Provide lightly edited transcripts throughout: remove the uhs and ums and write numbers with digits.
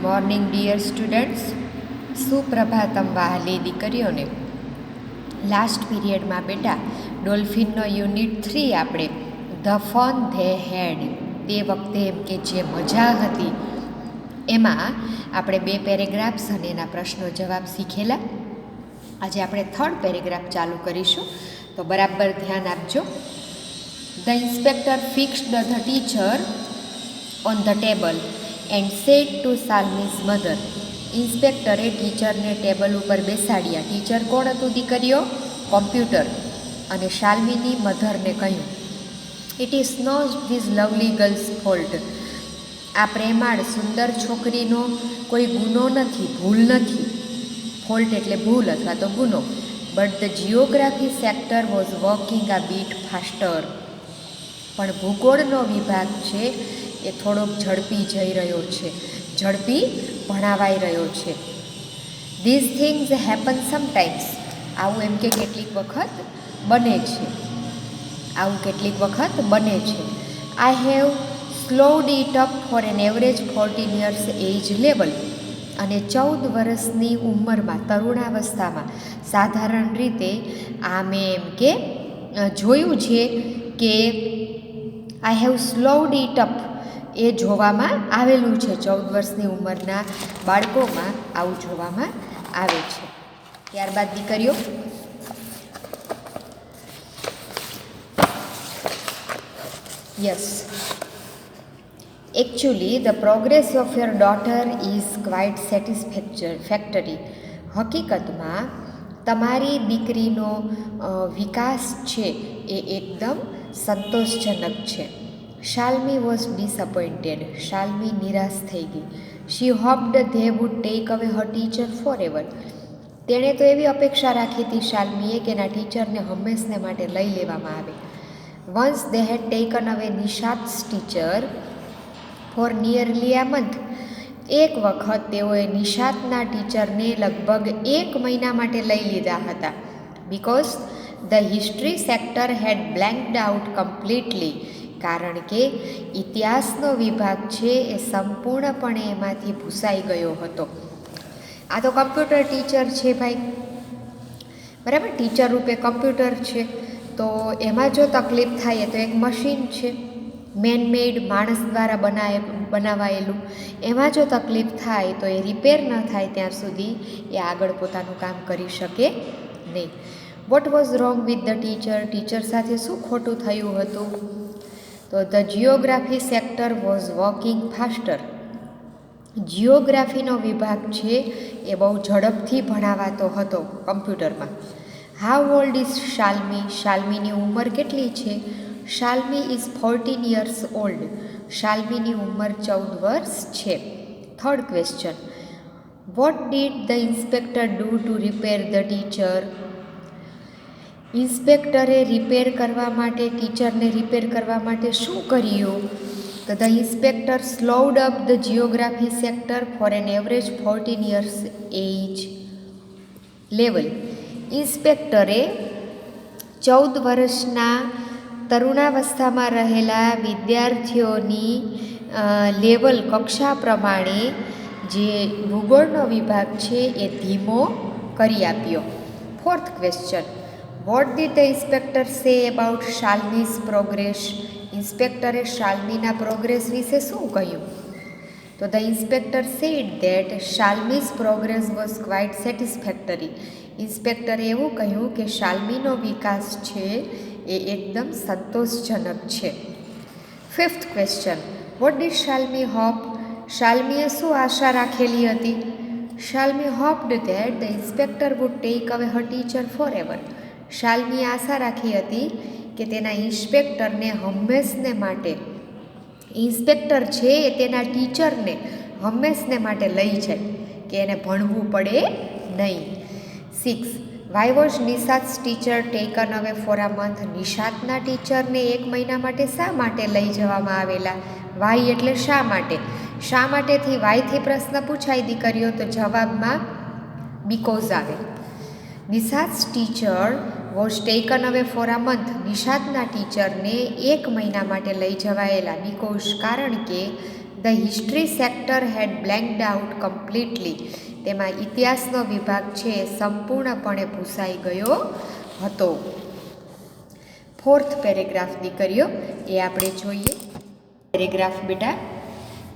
Morning dear students, સુપ્રભાતમ વહાલી દીકરીઓને. Last પીરિયડમાં બેટા ડોલ્ફિનનો unit 3 આપણે ધ ફન ધે હેડ, તે વખતે એમ કે જે મજા હતી એમાં આપણે 2 પેરેગ્રાફ્સ અને એના પ્રશ્નો જવાબ શીખેલા. આજે આપણે 3rd પેરેગ્રાફ ચાલુ કરીશું, તો બરાબર ધ્યાન આપજો. The inspector fixed the teacher on the table and said to Shalmi's mother. ઇન્સ્પેક્ટરે ટીચરને ટેબલ ઉપર બેસાડ્યા. ટીચર કોણ હતું દીકરીઓ? કોમ્પ્યુટર. અને શાલ્મીની મધરને કહ્યું, it is not this lovely girls fault. આ પ્રેમાળ સુંદર છોકરીનો કોઈ ગુનો નથી, ભૂલ નથી. ફોલ્ટ એટલે ભૂલ અથવા તો ગુનો. But the geography sector was working આ બીટ ફાસ્ટર. પણ ભૂગોળનો વિભાગ છે એ થોડોક ઝડપી જઈ રહ્યો છે, ઝડપી ભણાવાઈ રહ્યો છે. These things happen sometimes. આવું એમ કે કેટલીક વખત બને છે, આવું કેટલીક વખત બને છે. I have slowed it up for an average 14 years age level. અને 14 વર્ષની ઉંમરમાં, તરુણાવસ્થામાં સાધારણ રીતે આ મેં એમ કે જોયું છે કે આઈ હેવ સ્લોડ ઇટ અપ એ જોવામાં આવેલું છે. 14 વર્ષની ઉંમરના બાળકોમાં આવું જોવામાં આવે છે. ત્યારબાદ દીકરીઓ, yes, actually the progress of your daughter is quite satisfactory. હકીકતમાં તમારી દીકરીનો વિકાસ છે એ એકદમ સંતોષજનક છે. શાલ્મી વોઝ ડિસઅપોઇન્ટેડ. શાલ્મી નિરાશ થઈ ગઈ. She hoped they would take away her teacher for ever. તેણે તો એવી અપેક્ષા રાખી હતી શાલ્મીએ કે એના ટીચરને હંમેશને માટે લઈ લેવામાં આવે. Once they had taken away Nishat's teacher for nearly a month. એક વખત તેઓએ નિશાતના ટીચરને લગભગ 1 મહિના માટે લઈ લીધા હતા. Because the history sector had blanked out completely. કારણ કે ઇતિહાસનો વિભાગ છે એ સંપૂર્ણપણે એમાંથી ભૂસાઈ ગયો હતો. આ તો કમ્પ્યુટર ટીચર છે ભાઈ, બરાબર, ટીચર રૂપે કમ્પ્યુટર છે. તો એમાં જો તકલીફ થાય તો એક મશીન છે, મેનમેડ, માણસ દ્વારા બનાવાયેલું. એમાં જો તકલીફ થાય તો એ રિપેર ન થાય ત્યાં સુધી એ આગળ પોતાનું કામ કરી શકે નહીં. What was wrong with the teacher. Teacher સાથે શું ખોટું થયું હતું? તો the geography sector was working faster. જિયોગ્રાફીનો વિભાગ છે એ બહુ ઝડપથી ભણાવાતો હતો કમ્પ્યુટરમાં. How old is Shalmi. શાલ્મીની ઉંમર કેટલી છે? Shalmi is 14 years old. શાલ્મીની ઉંમર 14 વર્ષ છે. 3rd question, what did the inspector do to repair the teacher. ઇન્સ્પેક્ટરે રિપેર કરવા માટે, ટીચરને રિપેર કરવા માટે શું કર્યું? તો the inspector slowed up the geography sector for an average 14 years age level. ઇન્સ્પેક્ટરે 14 વર્ષના તરુણાવસ્થામાં રહેલા વિદ્યાર્થીઓની લેવલ, કક્ષા પ્રમાણે જે ભૂગોળનો વિભાગ છે એ ધીમો કરી આપ્યો. 4th question, what did the inspector say about Shalmi's progress. ઇન્સ્પેક્ટરે શાલ્મીના પ્રોગ્રેસ વિશે શું કહ્યું? તો the inspector said that Shalmi's progress was quite satisfactory. ઇન્સ્પેક્ટરે એવું કહ્યું કે શાલ્મીનો વિકાસ છે એ એકદમ સંતોષજનક છે. 5th question, what did Shalmi hope. શાલ્મીએ શું આશા રાખેલી હતી? Shalmi hoped that the inspector would take away her teacher for ever. શાલ્મીએ આશા રાખી હતી કે તેના ઇન્સ્પેક્ટરને હંમેશને માટે, ઇન્સ્પેક્ટર છે એ તેના ટીચરને હંમેશને માટે લઈ જાય, કે એને ભણવું પડે નહીં. 6, why was નિશાત્સ teacher taken away for a month. નિશાતના ટીચરને 1 મહિના માટે શા માટે લઈ જવામાં આવેલા? વાય એટલે શા માટે. શા માટેથી વાયથી પ્રશ્ન પૂછાય દીકરીઓ, તો જવાબમાં બીકોઝ આવે. Nishat's teacher was taken away for a month. નિશાતના ટીચરને 1 મહિના માટે લઈ જવાયેલા. બીકોઝ કારણ કે the history sector had blanked out completely. તેમાં ઇતિહાસનો વિભાગ છે એ સંપૂર્ણપણે ભૂસાઈ ગયો હતો. ફોર્થ પેરેગ્રાફ દીકરીઓ એ આપણે જોઈએ. પેરેગ્રાફ બેટા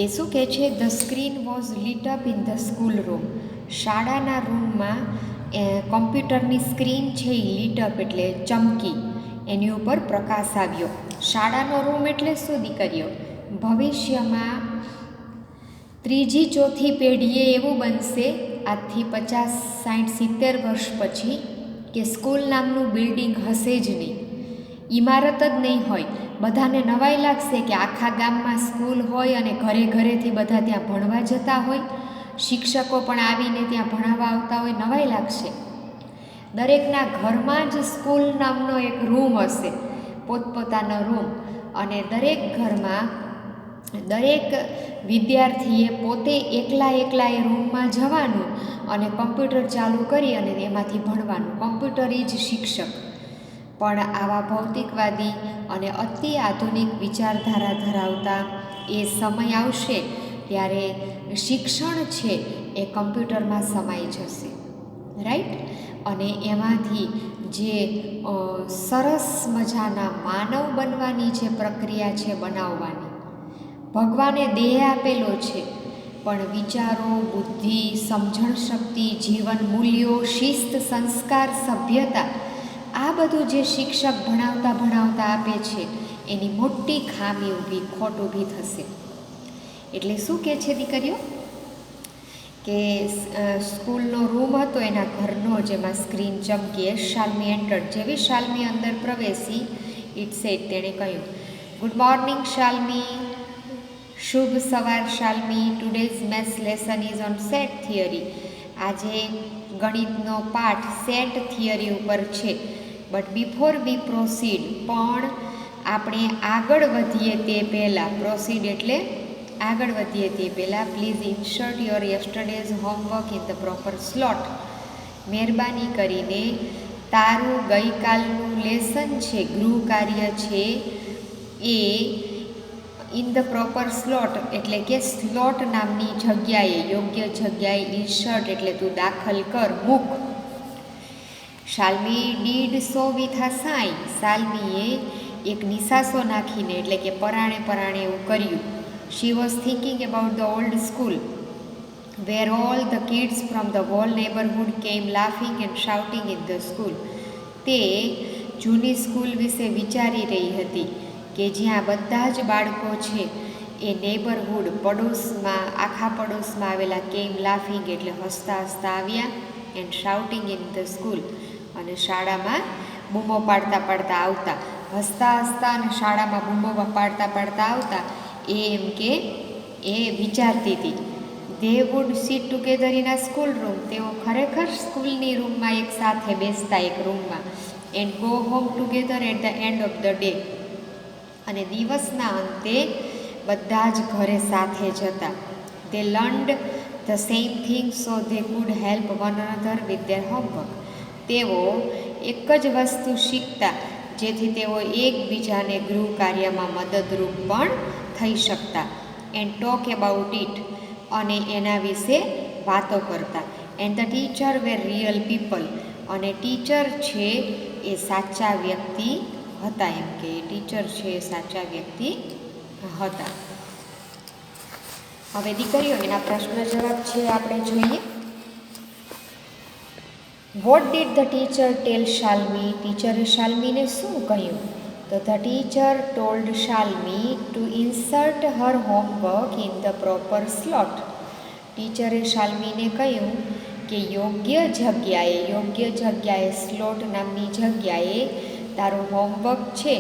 એ શું કહે છે? The screen was lit up in the school room. શાળાના રૂમમાં કોમ્પ્યુટરની સ્ક્રીન છે એ લીટ અપ એટલે ચમકી, એની ઉપર પ્રકાશ આવ્યો. શાળાનો રૂમ એટલે શું દીકરીઓ? ભવિષ્યમાં ત્રીજી ચોથી પેઢીએ એવું બનશે આજથી 50, 60, 70 વર્ષ પછી કે સ્કૂલ નામનું બિલ્ડિંગ હશે જ નહીં, ઇમારત જ નહીં હોય. બધાને નવાઈ લાગશે કે આખા ગામમાં સ્કૂલ હોય અને ઘરે ઘરેથી બધા ત્યાં ભણવા જતા હોય, શિક્ષકો પણ આવીને ત્યાં ભણાવવા આવતા હોય, નવાઈ લાગશે. દરેકના ઘરમાં જ સ્કૂલ નામનો એક રૂમ હશે, પોતપોતાનો રૂમ, અને દરેક ઘરમાં દરેક વિદ્યાર્થીએ પોતે એકલા એ રૂમમાં જવાનું અને કમ્પ્યુટર ચાલુ કરી અને એમાંથી ભણવાનું. કમ્પ્યુટર જ શિક્ષક. પણ આવા ભૌતિકવાદી અને અતિ આધુનિક વિચારધારા ધરાવતા એ સમય આવશે ત્યારે શિક્ષણ છે એ કમ્પ્યુટરમાં સમાઈ જશે, રાઈટ? અને એમાંથી જે સરસ મજાના માનવ બનવાની જે પ્રક્રિયા છે બનાવવાની, ભગવાને દેહ આપેલો છે, પણ વિચારો, બુદ્ધિ, સમજણ શક્તિ, જીવન મૂલ્યો, શિસ્ત, સંસ્કાર, સભ્યતા, આ બધું જે શિક્ષક ભણાવતા આપે છે એની મોટી ખામી ખોટ ઊભી થશે. એટલે શું કહે છે દીકરીઓ કે સ્કૂલનો રૂમ હતો એના ઘરનો, જેમાં સ્ક્રીન ચમકી. શાલ્મી એન્ટર્ડ. જેવી શાલ્મી અંદર પ્રવેશી, ઇટ સેડ, તેણે કહ્યું, ગુડ મોર્નિંગ શાલ્મી. શુભ સવાર શાલ્મી. Today's maths lesson is on set theory. આજે ગણિતનો પાઠ સેટ થિયરી ઉપર છે. બટ બિફોર વી પ્રોસીડ, પણ આપણે આગળ વધીએ તે પહેલાં, પ્રોસીડ એટલે આગળ વધીએ તે પહેલાં, please insert your yesterday's homework in the proper slot. મહેરબાની કરીને તારું ગઈકાલનું લેસન છે, ગૃહ કાર્ય છે, એ ઇન ધ પ્રોપર સ્લોટ એટલે કે સ્લોટ નામની જગ્યાએ, યોગ્ય જગ્યાએ ઇન્સર્ટ એટલે તું દાખલ કર, મૂક. Shalmi did so with a sign. શાલ્મીએ એક નિશાસો નાખીને એટલે કે પરાણે એવું કર્યું. She was thinking about the old school where all the kids from the whole neighbourhood came laughing and shouting in the school. તે જૂની સ્કૂલ વિશે વિચારી રહી હતી કે જ્યાં બધા જ બાળકો છે એ નેબરહુડ, પડોશમાં, આખા પડોશમાં આવેલા, કેમ લાફિંગ એટલે હસતા આવ્યા, and shouting in the school અને શાળામાં બૂમો પાડતા આવતા. હસતા અને શાળામાં બૂમો પાડતા આવતા. એ એમ કે એ વિચારતી હતી. They would sit together in a school room. તેઓ ખરેખર સ્કૂલની રૂમમાં એક સાથે બેસતા, એક રૂમમાં. And go home together at the end of the day. અને દિવસના અંતે બધા જ ઘરે સાથે જતા. They learned the same thing so they could help one another with their homework. તેઓ એક જ વસ્તુ શીખતા જેથી તેઓ એકબીજાને ગૃહ કાર્યમાં મદદરૂપ પણ થઈ શકતા. એન્ડ ટોક અબાઉટ ઇટ, અને એના વિશે વાતો કરતા. And the teacher were real people, અને ટીચર છે એ સાચા વ્યક્તિ હતા. એમ કે ટીચર છે એ સાચા વ્યક્તિ હતા. હવે દીકરીઓ એના પ્રશ્ન જવાબ છે આપણે જોઈએ. What did the teacher tell Shalmi. ટીચરે શાલ્મીને શું કહ્યું? તો the teacher told Shalmi to insert her homework in the proper slot. ટીચરે શાલ્મીને કહ્યું કે યોગ્ય જગ્યાએ સ્લોટ નામની જગ્યાએ તારું હોમવર્ક છે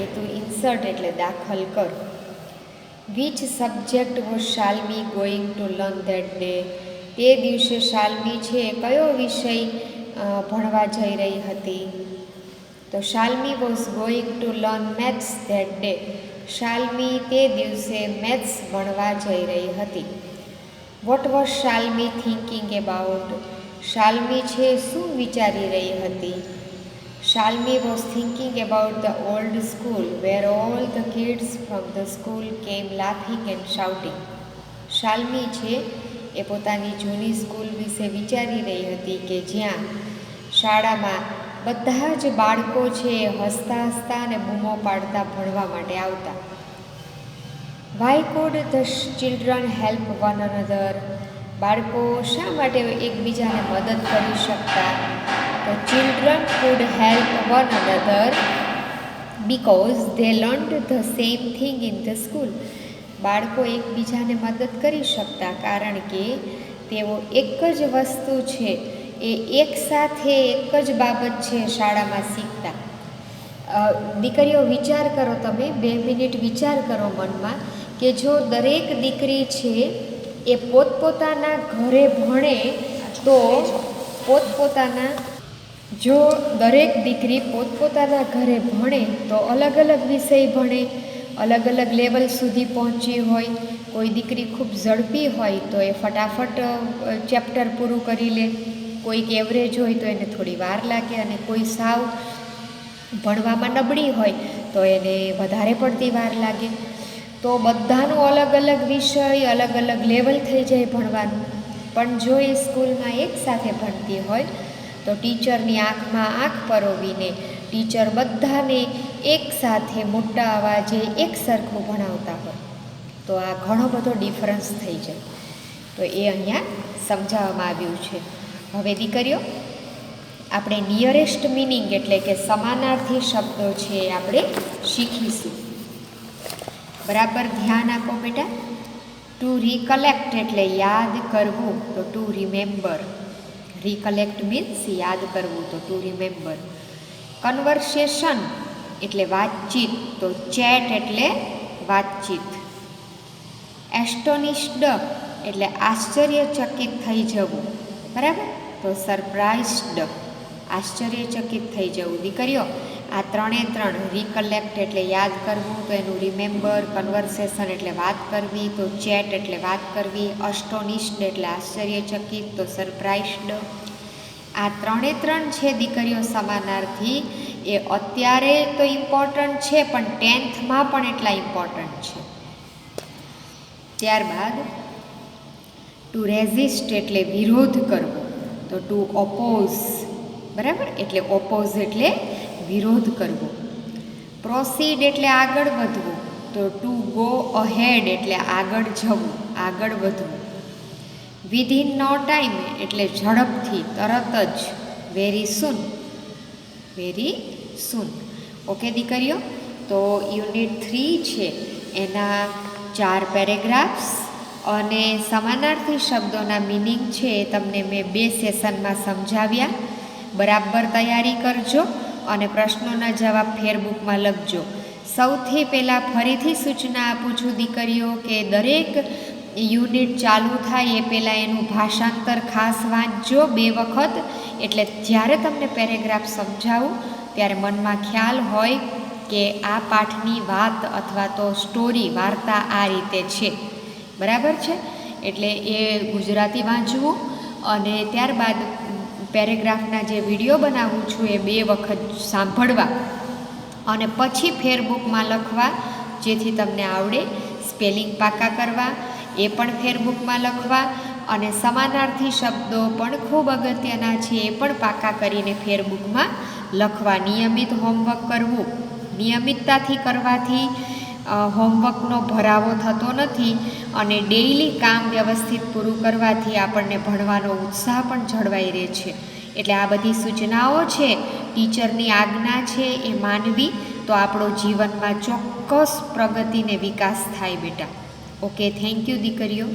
એ તું ઇન્સર્ટ એટલે દાખલ કર. Which subject was Shalmi going to learn that day. તે દિવસે શાલ્મી છે કયો વિષય ભણવા જઈ રહી હતી? તો Shalmi was going to learn maths that day. Shalmi તે દિવસે મેથ્સ ભણવા જઈ રહી હતી. What was Shalmi thinking about. Shalmi છે શું વિચારી રહી હતી? Shalmi was thinking about the old school where all the kids from the school came laughing and shouting. શાલ્મી છે એ પોતાની જૂની સ્કૂલ વિશે વિચારી રહી હતી કે જ્યાં શાળામાં બધા જ બાળકો છે એ હસતા હસતા અને બૂમો પાડતા ભણવા માટે આવતા. Why could the children help one another? બાળકો શા માટે એકબીજાને મદદ કરી શકતા? The children could help one another because they learned the same thing in the school. બાળકો એકબીજાને મદદ કરી શકતા કારણ કે તેઓ એક જ વસ્તુ છે એ એક સાથે એક જ બાબત છે શાળામાં શીખતા. દીકરીઓ વિચાર કરો, તમે 2 મિનિટ વિચાર કરો મનમાં કે જો દરેક દીકરી છે એ પોતપોતાના ઘરે ભણે તો જો દરેક દીકરી પોતપોતાના ઘરે ભણે તો અલગ અલગ વિષય ભણે, અલગ અલગ લેવલ સુધી પહોંચી હોય. કોઈ દીકરી ખૂબ ઝડપી હોય તો એ ફટાફટ ચેપ્ટર પૂરું કરી લે, કોઈક એવરેજ હોય તો એને થોડી વાર લાગે, અને કોઈ સાવ ભણવામાં નબળી હોય તો એને વધારે પડતી વાર લાગે. તો બધાનો અલગ અલગ વિષય, અલગ અલગ લેવલ થઈ જાય ભણવાનું. પણ જો એ સ્કૂલમાં એક સાથે ભણતી હોય તો ટીચરની આંખમાં આંખ પરોવીને ટીચર બધાને એક સાથે મોટા અવાજે એક સરખું ભણાવતા હોય તો આ ઘણો બધો ડિફરન્સ થઈ જાય. તો એ અહીંયા સમજાવવામાં આવ્યું છે. હવે દીકરીઓ, આપણે નિયરેસ્ટ મિનિંગ એટલે કે સમાનાર્થી શબ્દો છે એ આપણે શીખીશું. બરાબર ધ્યાન આપો બેટા. ટુ રિકલેક્ટ એટલે યાદ કરવું, તો ટુ રિમેમ્બર. રિકલેક્ટ મીન્સ યાદ કરવું, તો ટુ રિમેમ્બર. કન્વર્સેશન એટલે વાતચીત, તો ચેટ એટલે વાતચીત. એસ્ટોનિશ્ડ એટલે આશ્ચર્યચકિત થઈ જવું, બરાબર, તો સરપ્રાઇઝડ, આશ્ચર્યચકિત થઈ જવું. દીકરીઓ, આ 3 રિકલેક્ટ એટલે યાદ કરવું, તો એનું રિમેમ્બર. કન્વર્સેશન એટલે વાત કરવી, તો ચેટ એટલે વાત કરવી. અસ્ટોનિશ્ડ એટલે આશ્ચર્યચકિત, તો સરપ્રાઇઝડ. આ 3 છે દીકરીઓ સમાનાર્થી, એ અત્યારે તો ઇમ્પોર્ટન્ટ છે પણ 10th પણ એટલા ઇમ્પોર્ટન્ટ છે. ત્યારબાદ ટુ રેઝિસ્ટ એટલે વિરોધ કરવો, તો ટુ ઓપોઝ, બરાબર, એટલે ઓપોઝ એટલે વિરોધ કરવો. પ્રોસીડ એટલે આગળ વધવું, તો ટુ ગો અહેડ એટલે આગળ જવું, આગળ વધવું. વિધિન નો ટાઈમ એટલે ઝડપથી, તરત જ. વેરી સૂન, વેરી સૂન. ઓકે દીકરીઓ, તો યુનિટ 3 છે એના 4 પેરેગ્રાફ્સ અને સમાનાર્થી શબ્દોના મિનિંગ છે એ તમને મેં 2 સેશનમાં સમજાવ્યા. બરાબર તૈયારી કરજો અને પ્રશ્નોના જવાબ ફેરબુકમાં લખજો. સૌથી પહેલાં ફરીથી સૂચના આપું છું દીકરીઓ કે દરેક યુનિટ ચાલુ થાય એ પહેલાં એનું ભાષાંતર ખાસ વાંચજો 2 વખત, એટલે જ્યારે તમને પેરેગ્રાફ સમજાવું ત્યારે મનમાં ખ્યાલ હોય કે આ પાઠની વાત અથવા તો સ્ટોરી, વાર્તા આ રીતે છે, બરાબર છે. એટલે એ ગુજરાતી વાંચવું અને ત્યારબાદ પેરેગ્રાફના જે વિડીયો બનાવું છું એ 2 વખત સાંભળવા અને પછી ફેરબુકમાં લખવા, જેથી તમને આવડે. સ્પેલિંગ પાકા કરવા એ પણ ફેરબુકમાં લખવા, અને સમાનાર્થી શબ્દો પણ ખૂબ અગત્યના છે એ પણ પાકા કરીને ફેરબુકમાં લખવા. નિયમિત હોમવર્ક કરવું. નિયમિતતાથી કરવાથી હોમવર્કનો ભરાવો થતો નથી અને ડેઈલી કામ વ્યવસ્થિત પૂરું કરવાથી આપણને ભણવાનો ઉત્સાહ પણ જળવાઈ રહે છે. એટલે આ બધી સૂચનાઓ છે, ટીચરની આજ્ઞા છે એ માનવી તો આપણો જીવનમાં ચોક્કસ પ્રગતિને વિકાસ થાય બેટા. ઓકે, થેન્ક યુ દીકરીઓ.